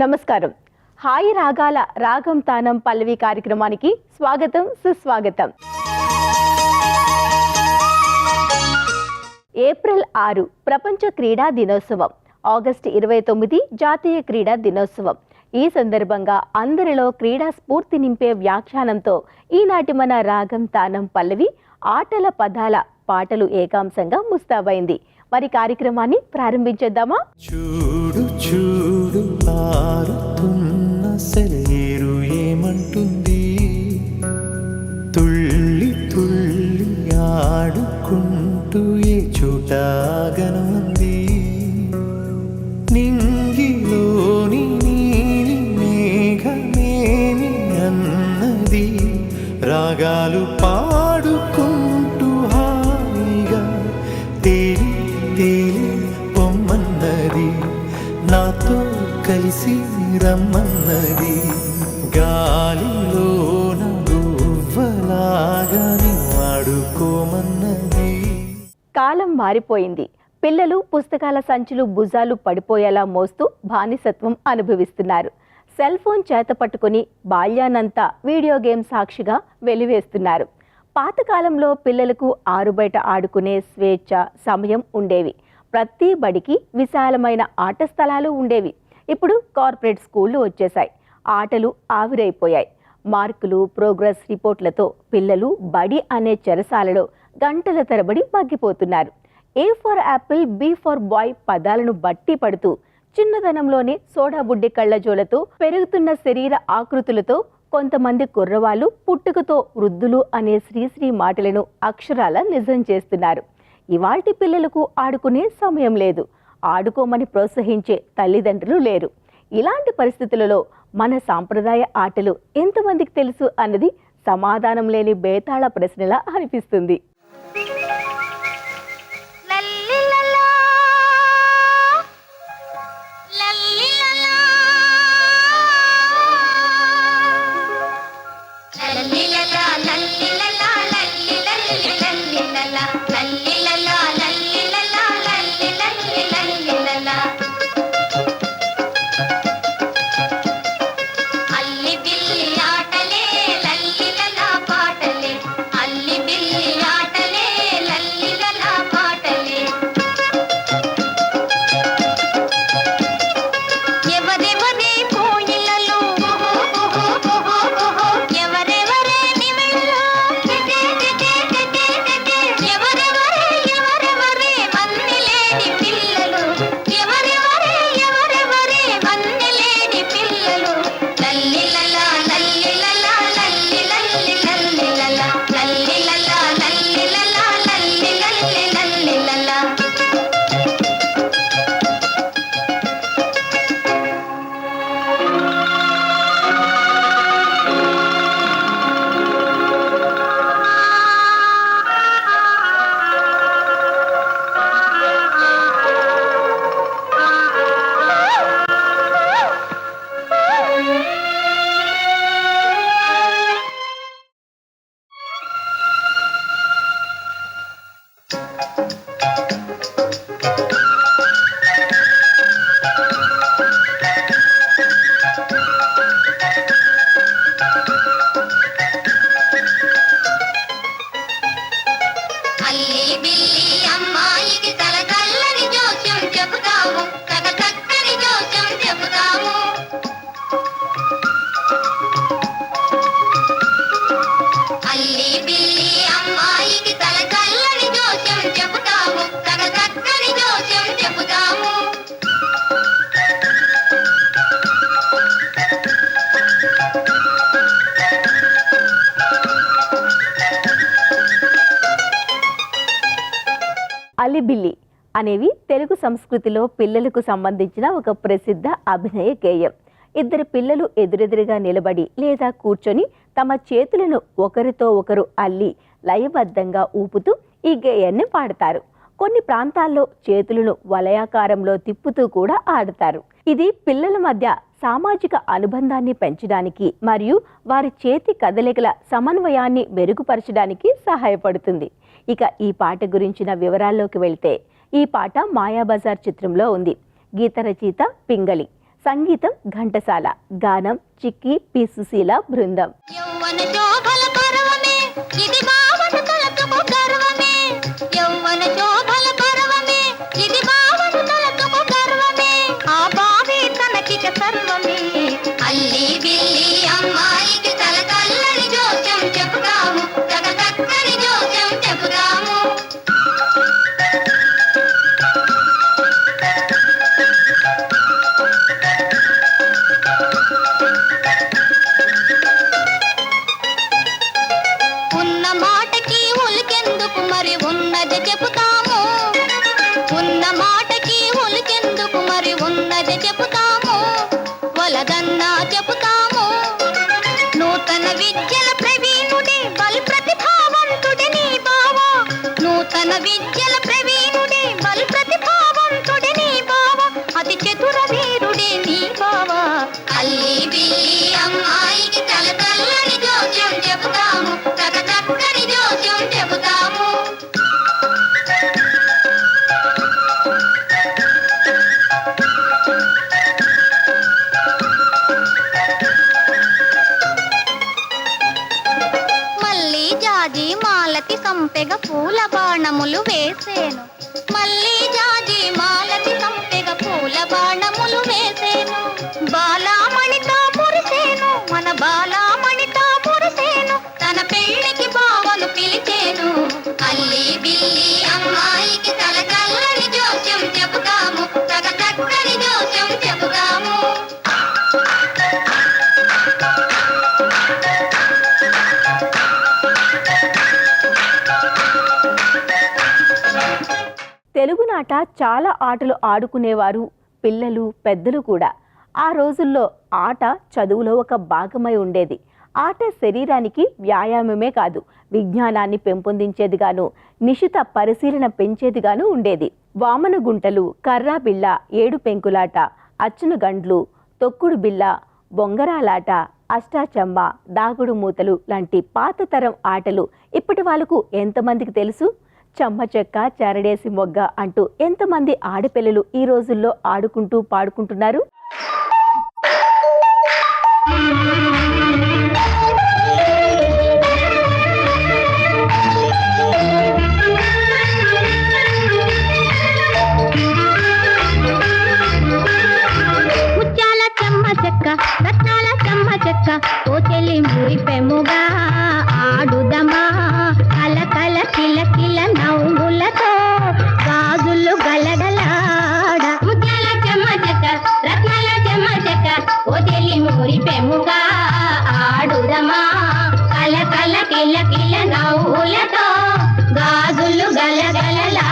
నమస్కారం. హాయి రాగాల రాగం తానం పల్లవి కార్యక్రమానికి స్వాగతం, సుస్వాగతం. ఏప్రిల్ 6 ప్రపంచ క్రీడా దినోత్సవం, ఆగస్టు 29 జాతీయ క్రీడా దినోత్సవం. ఈ సందర్భంగా అందరిలో క్రీడా స్ఫూర్తి నింపే వ్యాఖ్యానంతో ఈనాటి మన రాగం తానం పల్లవి ఆటల పదాల పాటలు ఏకాంశంగా ముస్తాబైంది. మరి కార్యక్రమాన్ని ప్రారంభించేద్దామా? చూడు చూడు పారుతున్న సెలయేరు ఏమంటుంది, తుళ్ళి తుళ్ళి ఆడుకుంటూ ఏ చోటాగనుంది, నింగిలోని నీలి మేఘమేమి అన్నది, రాగాలు పాడుకుంటూ హాయిగా తేలి తేలి పొమ్మన్నది, నాతో కలిసి రమ్మన్నది, గాలిలోన గువ్వలాగాని ఆడుకోమన్నది. కాలం మారిపోయింది. పిల్లలు పుస్తకాల సంచులు భుజాలు పడిపోయేలా మోస్తూ బానిసత్వం అనుభవిస్తున్నారు. సెల్ ఫోన్ చేత పట్టుకుని బాల్యానంతా వీడియో గేమ్ సాక్షిగా వెలివేస్తున్నారు. పాతకాలంలో పిల్లలకు ఆరుబయట ఆడుకునే స్వేచ్ఛ, సమయం ఉండేవి. ప్రతి బడికి విశాలమైన ఆట స్థలాలు ఉండేవి. ఇప్పుడు కార్పొరేట్ స్కూళ్ళు వచ్చేశాయి. ఆటలు ఆవిరైపోయాయి. మార్కులు, ప్రోగ్రెస్ రిపోర్ట్లతో పిల్లలు బడి అనే చెరసాలలో గంటల తరబడి మగ్గిపోతున్నారు. A for apple, B for boy పదాలను బట్టి పడుతూ చిన్నతనంలోనే సోడా బుడ్డి కళ్ళజోలతో పెరుగుతున్న శరీర ఆకృతులతో కొంతమంది కుర్రవాళ్ళు పుట్టుకతో వృద్ధులు అనే శ్రీశ్రీ మాటలను అక్షరాల నిజం చేస్తున్నారు. ఇవాల్టి పిల్లలకు ఆడుకునే సమయం లేదు. ఆడుకోమని ప్రోత్సహించే తల్లిదండ్రులు లేరు. ఇలాంటి పరిస్థితులలో మన సాంప్రదాయ ఆటలు ఎంతమందికి తెలుసు అన్నది సమాధానం లేని బేతాళ ప్రశ్నలా అనిపిస్తుంది. అలిబిల్లి అనేవి తెలుగు సంస్కృతిలో పిల్లలకు సంబంధించిన ఒక ప్రసిద్ధ అభినయ గేయం. ఇద్దరు పిల్లలు ఎదురెదురుగా నిలబడి లేదా కూర్చొని తమ చేతులను ఒకరితో ఒకరు అల్లి లయబద్ధంగా ఊపుతూ ఈ గేయాన్ని పాడతారు. కొన్ని ప్రాంతాల్లో చేతులను వలయాకారంలో తిప్పుతూ కూడా ఆడతారు. ఇది పిల్లల మధ్య సామాజిక అనుబంధాన్ని పెంచడానికి మరియు వారి చేతి కదలికల సమన్వయాన్ని మెరుగుపరచడానికి సహాయపడుతుంది. ఇక ఈ పాట గురించిన వివరాల్లోకి వెళ్తే, ఈ పాట మాయాబజార్ చిత్రంలో ఉంది. గీత రచయిత పింగళి, సంగీతం ఘంటసాల, గానం చిక్కి పి సుశీల బృందం. యౌవన శోభల పర్వమే ఇది భావన తలతుకు గర్వమే యౌవన శోభల పర్వమే ఇది భావన తలతుకు గర్వమే ఆ భావే తనకిక సర్వమే అల్లి బిల్లి అమ్మాయికి తల కల్లని జోస్యం చెప్పుదాము తగ చక్కని జోస్యం చెప్పుదాము ఉన్న మాటకి ఉలికెందుకు మరి ఉన్నది చెబుతాము ఉన్న మాటకి ఉలికెందుకు మరి ఉన్నది చెబుతాము వలదన్నా చెబుతాము నూతన విద్యల ప్రవీణుడే బలి ప్రతిభావంతుడే నీ బావ నూతన విద్యల ప్రవీణుడే బలి ప్రతిభావంతుడే నీ బావ అతి చతుర వీరుడే నీ బావ అల్లి బిల్లి అమ్మాయికి తల తల్లని జోస్యం చెబుతాము తగ చక్కని జోస్యం చెబుతాము మళ్ళీ జాజి మాలతి సంపెగ పూల బాణములు వేసేను మళ్ళీ జాజి మాలతి సంపెగ పూల బాణములు వేసేను బాలామణితో పురిసేను మన బాలామణితో పురిసేను తన పెళ్ళికి బావను పిలిచేను అల్లి బిల్లి అమ్మాయికి తల కల్లని జోస్యం చెబుతాము తగ చక్కని జోస్యం చెబుతాము తెలుగునాట చాలా ఆటలు ఆడుకునేవారు పిల్లలు పెద్దలు కూడా. ఆ రోజుల్లో ఆట చదువులో ఒక భాగమై ఉండేది. ఆట శరీరానికి వ్యాయామమే కాదు, విజ్ఞానాన్ని పెంపొందించేదిగాను, నిశిత పరిశీలన పెంచేదిగాను ఉండేది. వామన గుంటలు, కర్రా బిళ్ళ, ఏడు పెంకులాట, అచ్చును గండ్లు, తొక్కుడు బిళ్ళ, బొంగరాలాట, అష్టాచమ్మ, దాగుడు మూతలు లాంటి పాత తరం ఆటలు ఇప్పటి వాళ్ళకు ఎంతమందికి తెలుసు? చెమ్మ చెక్క, చెరడేసి మొగ్గ అంటూ ఎంతమంది ఆడపిల్లలు ఈ రోజుల్లో ఆడుకుంటూ పాడుకుంటున్నారు? ముత్యాల చెమ్మ చెక్క రత్నాల చెమ్మ చెక్క ఓ చెల్లి మురిపెముగా ఆడుదమా కల కల కిల కిల నవ్వులతో గాజులు గలగలాడ ముత్యాల చెమ్మ చెక్క రత్నాల చెమ్మ చెక్క ఓ చెల్లి మురిపెముగా ఆడుదమా కల కల కిల కిల నవ్వులతో గాజులు గలగలలాడ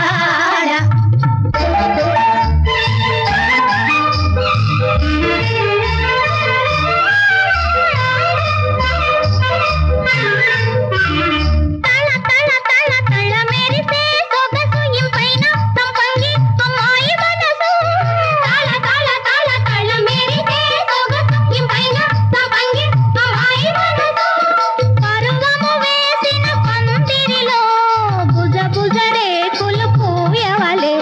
తల తల తల తల మెరిసే సొగసు ఇంపైన సంపంగి అమ్మాయి మనసు తల తల తల తల మెరిసే సొగసు ఇంపైన సంపంగి అమ్మాయి మనసు పరువము వేసిన పందిరిలో భుజ భుజ రేకులు పూయవలే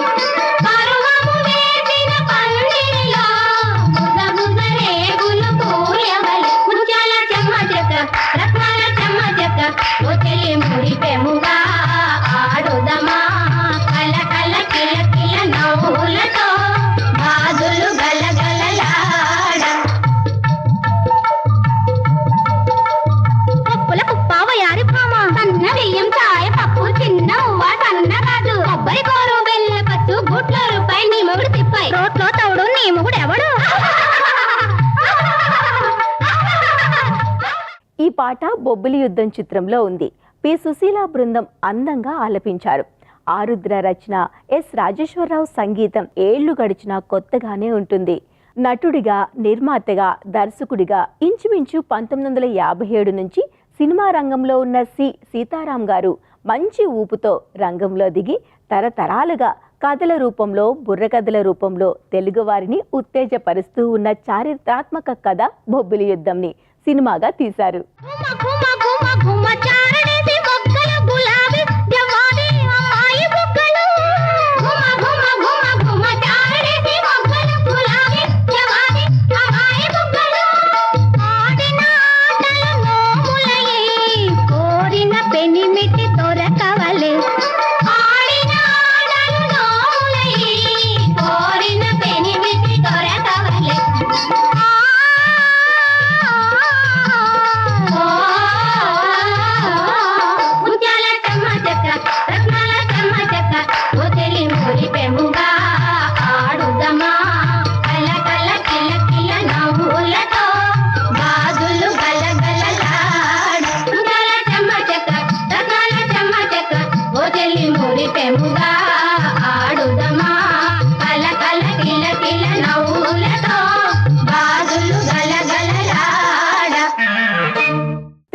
పరువము వేసిన పందిరిలో భుజ భుజ రేకులు పూయవలే ముత్యాల చెమ్మ చెక్క రత్నాల చెమ్మ చెక్క ఓ చెల్లి మురిపెముగా ఆడుదమా కల కల కిల కిల నవ్వులతో గాజులు గలగలలాడ పప్పుల కుప్పావ యారి భామ సన్న బియ్యం చాయ పప్పు చిన్న ఉవ్వ సన్న కాదు కొబ్బరి కోరు బెల్ల పచ్చు గుట్ల రూపాయి నీ మొగుడు తిప్పాయి రోట్లో తవుడు నీ మొగుడు ఎవడు ఈ పాట బొబ్బిలి యుద్ధం చిత్రంలో ఉంది. పి సుశీల బృందం అందంగా ఆలపించారు. ఆరుద్ర రచన, ఎస్ రాజేశ్వరరావు సంగీతం. ఏళ్లు గడిచినా కొత్తగానే ఉంటుంది. నటుడిగా, నిర్మాతగా, దర్శకుడిగా ఇంచుమించు 1957 నుంచి సినిమా రంగంలో ఉన్న సీతారాం గారు మంచి ఊపుతో రంగంలో దిగి తరతరాలుగా కథల రూపంలో, బుర్రకథల రూపంలో తెలుగువారిని ఉత్తేజపరుస్తూ ఉన్న చారిత్రాత్మక కథ బొబ్బిలి యుద్ధంని సినిమాగా తీశారు.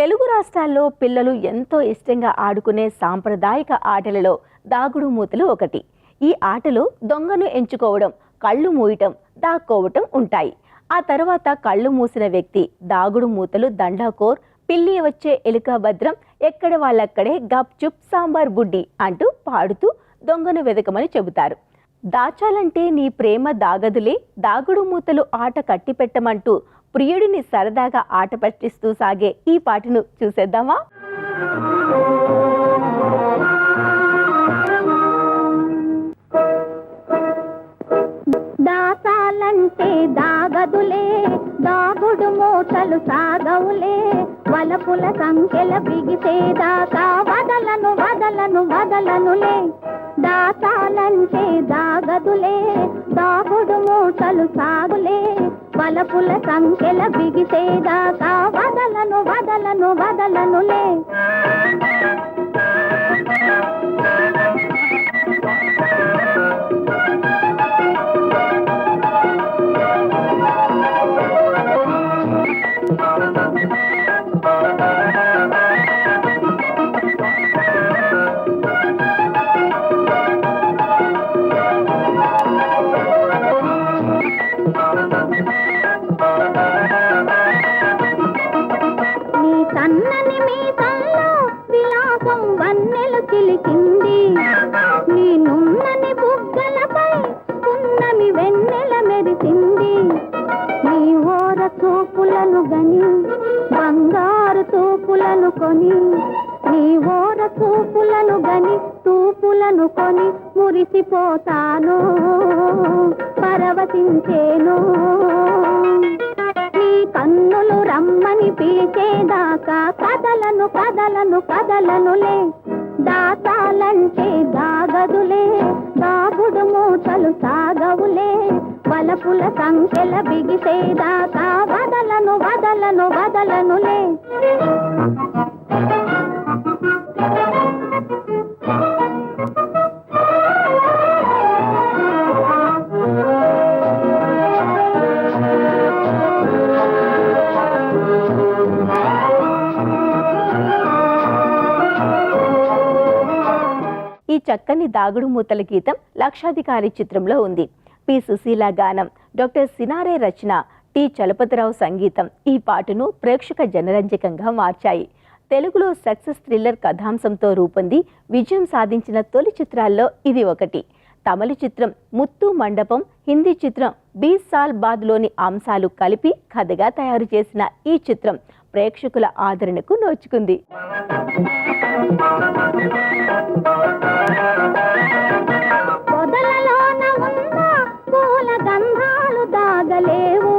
తెలుగు రాష్ట్రాల్లో పిల్లలు ఎంతో ఇష్టంగా ఆడుకునే సాంప్రదాయిక ఆటలలో దాగుడు మూతలు ఒకటి. ఈ ఆటలో దొంగను ఎంచుకోవడం, కళ్ళు మూయటం, దాక్కోవటం ఉంటాయి. ఆ తర్వాత కళ్ళు మూసిన వ్యక్తి దాగుడు మూతలు దండాకోర్, పిల్లి వచ్చే ఎలుక భద్రం, ఎక్కడ వాళ్ళక్కడే గప్ చుప్ సాంబార్ బుడ్డి అంటూ పాడుతూ దొంగను వెదకమని చెబుతారు. దాచాలంటే నీ ప్రేమ దాగదులే, దాగుడు మూతలు ఆట కట్టిపెట్టమంటూ ప్రియుడిని సరదాగా ఆట పట్టిస్తూ సాగే ఈ పాటను చూసేద్దామా? దాచాలంటే దాగదులే, దాగుడు మూటలు సాగవులే, వలపుల సంఖ్యల బిగిసేదాకా వదలను వదలను వదలనులే. దాచాలంటే దాగదులే, దాగుడు మూటలు సాగులే, వలపుల సంఖ్యల బిగిసేదాకా వదలను వదలను వదలనులే. నీ సన్నని మీసంలో విలాసం వన్నెలు చిలికింది, నీ నున్నని బుగ్గలపై పున్నమి వెన్నెల మెరిసింది. నీ ఓర చూపులను గని బంగారు తూపులను కొని, నీ ఓర చూపులను గని తూపులను కొని మురిసిపోతాను, పరవశించేను. నీ కన్నులు రమ్మని పిలిచేదాకా కదలను కదలను కదలనులే. దాచాలంటే దాగదులే, దాగుడు మూటలు సాగవులే, వలపుల సంఖ్యల బిగిసేదాకా వదలను వదలను వదలనులే. ఈ చక్కని దాగుడు మూతల గీతం లక్షాధికారి చిత్రంలో ఉంది. పి సుశీల గానం, డాక్టర్ సినారే రచన, టి చలపతిరావు సంగీతం ఈ పాటను ప్రేక్షక జనరంజకంగా మార్చాయి. తెలుగులో సక్సెస్ థ్రిల్లర్ కథాంశంతో రూపొంది విజయం సాధించిన తొలి చిత్రాల్లో ఇది ఒకటి. తమిళ చిత్రం ముత్తు మండపం, హిందీ చిత్రం 20 సాల్ బాద్లోని అంశాలు కలిపి కథగా తయారు చేసిన ఈ చిత్రం ప్రేక్షకుల ఆదరణకు నోచుకుంది. పొదలలోన ఉన్న పూల గంధాలు దాగలేవు,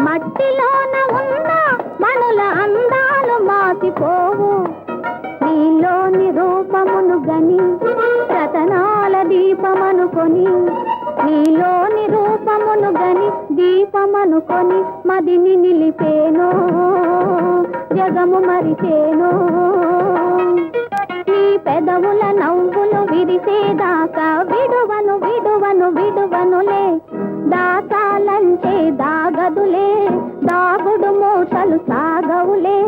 మట్టిలోన ఉన్న మనుల అందాలు మాసిపోవు. నీలోని రూపమును గని రతనాల దీపమనుకొని, నీలోని రూపమును గని దీపమనుకొని మదిని నిలిపేను, జగము మరిచేను. నీ పెదవుల నవ్వులు విరిసేదాకా విడువను విడువను విడువనులే. దాచాలంటే దాగదులే, దాగుడు మూటలు సాగవులే,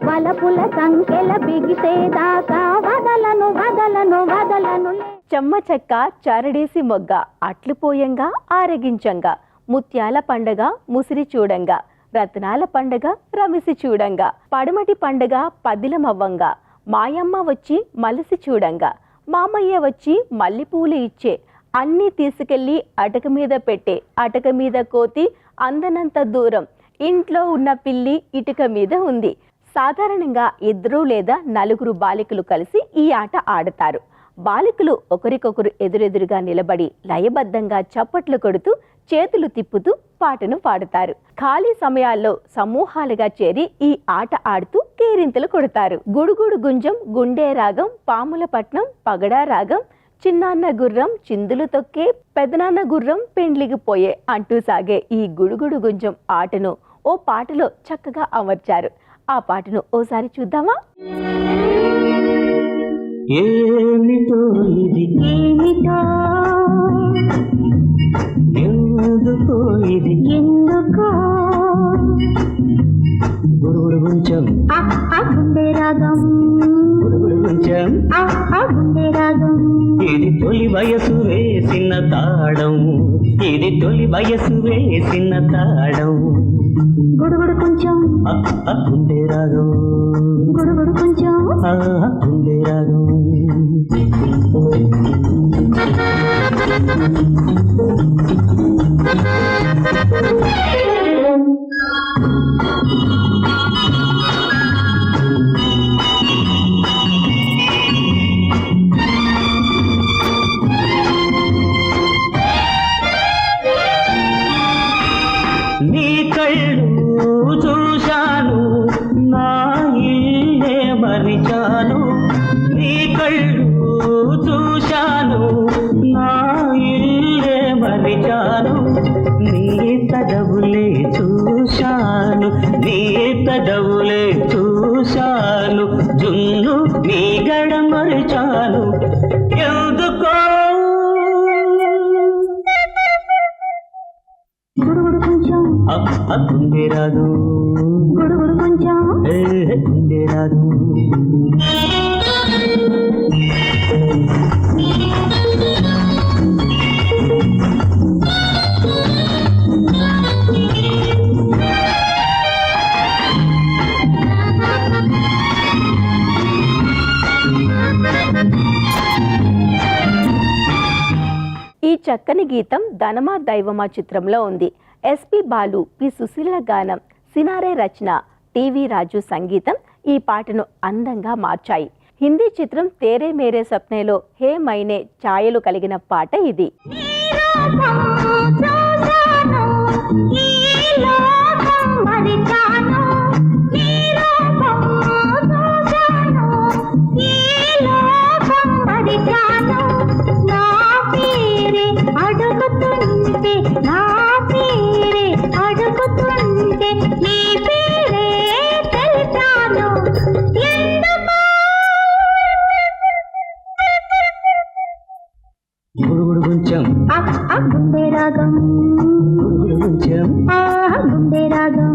వలపుల సంఖ్యల బిగిసేదాకా వదలను వదలను వదలనులే. చెమ్మ చెక్క చారడేసి మొగ్గ, అట్లు పోయంగా ఆరగించంగా, ముత్యాల పండగ ముసిరి చూడంగా, రత్నాల పండగ రమిసి చూడంగా, పడమటి పండగ పదిలమవ్వంగా, మాయమ్మ వచ్చి మలసి చూడంగా, మామయ్య వచ్చి మల్లెపూలు ఇచ్చే, అన్నీ తీసుకెళ్ళి అటక మీద పెట్టే, అటక మీద కోతి అందనంత దూరం, ఇంట్లో ఉన్న పిల్లి ఇటుక మీద ఉంది. సాధారణంగా 2 లేదా 4 బాలికలు కలిసి ఈ ఆట ఆడతారు. బాలికలు ఒకరికొకరు ఎదురెదురుగా నిలబడి లయబద్ధంగా చప్పట్లు కొడుతూ చేతులు తిప్పుతూ పాటను పాడుతారు. ఖాళీ సమయాల్లో సమూహాలుగా చేరి ఈ ఆట ఆడుతూ కేరింతలు కొడతారు. గుడుగుడు గుంజం, గుండె రాగం, పాముల పట్నం, పగడా రాగం, చిన్నాన్న గుర్రం చిందులు తొక్కే, పెదనాన్న గుర్రం పెండ్లికి పోయే అంటూ సాగే ఈ గుడుగుడు గుంజం ఆటను ఓ పాటలో చక్కగా అమర్చారు. ఆ పాటను ఓసారి చూద్దామా? ఏమిటో ఇది ఏమిటో ఎందుకో ఇది ఎందుకో గుడుగుడు కొంచెం గుండె రాగం గుడుగుడు కొంచెం గుండె రాగం ఇది తొలి వయసు వేసిన తాళం ఇది తొలి వయసు వేసిన తాళం గుడుగుడు కొంచెం గుండె రాగం గుడుగుడు కొంచెం గుండె రాగం నీ కళ్ళు చూశాను నా ఇల్లే మరిచాను నీ కళ్ళు చూశాను నా ఇల్లే మరిచాను నీ తడవులే చూశాను నీ తడవులే చూశాను జున్ను నీ గడ మరిచాను ఎందుకో గుడుగుడు కొంచెం గుండె రాదు గుడుగుడు కొంచెం గుండె రాదు ఈ చక్కని గీతం ధనమా దైవమా చిత్రంలో ఉంది. ఎస్పి బాలు, పి సుశీల గానం, సినారే రచన, టీవీ రాజు సంగీతం ఈ పాటను అందంగా మార్చాయి. హిందీ చిత్రం తేరే మేరే సప్నేలో హే మైనే ఛాయలు కలిగిన పాట ఇది. గుడుగుడు కొంచెం గుండె రాగం గుడుగుడు కొంచెం గుండె రాగం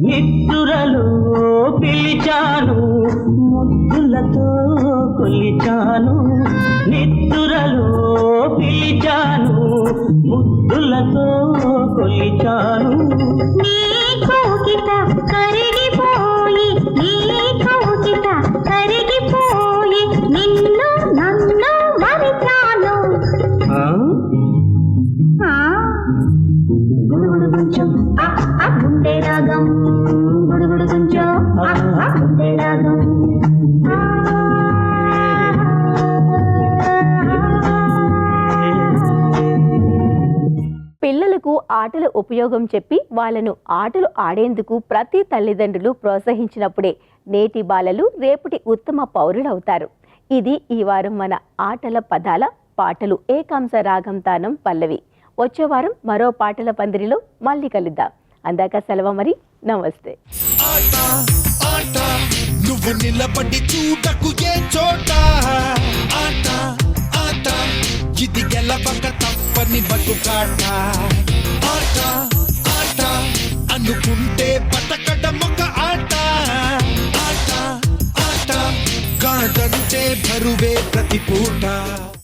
నిద్దురలో పిలిచాను ముద్దులతో కొలిచాను నిద్దురలో పిలిచాను ముద్దులతో కొలిచాను నీ కోకిట కరిగిపోయి నీ కోకిట కరిగిపోయి నిన్ను నన్ను మరిచాను గుడుగుడు కొంచెం గుండె రాగం గుడుగుడు కొంచెం గుండె రాగం పిల్లలకు ఆటల ఉపయోగం చెప్పి వాళ్ళను ఆటలు ఆడేందుకు ప్రతి తల్లిదండ్రులు ప్రోత్సహించినప్పుడే నేటి బాలలు రేపటి ఉత్తమ పౌరులవుతారు. ఇది ఈ వారం మన ఆటల పదాల పాటలు ఏకాంశ రాగం తానం పల్లవి. వచ్చే వారం మరో పాటల పందిరిలో మళ్ళీ కలుద్దాం. అందాక సెలవు మరి. నమస్తే. ఆట ఆట నువ్వు నిలబడి చూడకు ఏ చోట ఆట ఆట ఇది గెలవక తప్పని బతుకాట ఆట ఆట అనుకుంటే బతకడం ఒక ఆట ఆట ఆట కాదంటే బరువే ప్రతి పూట.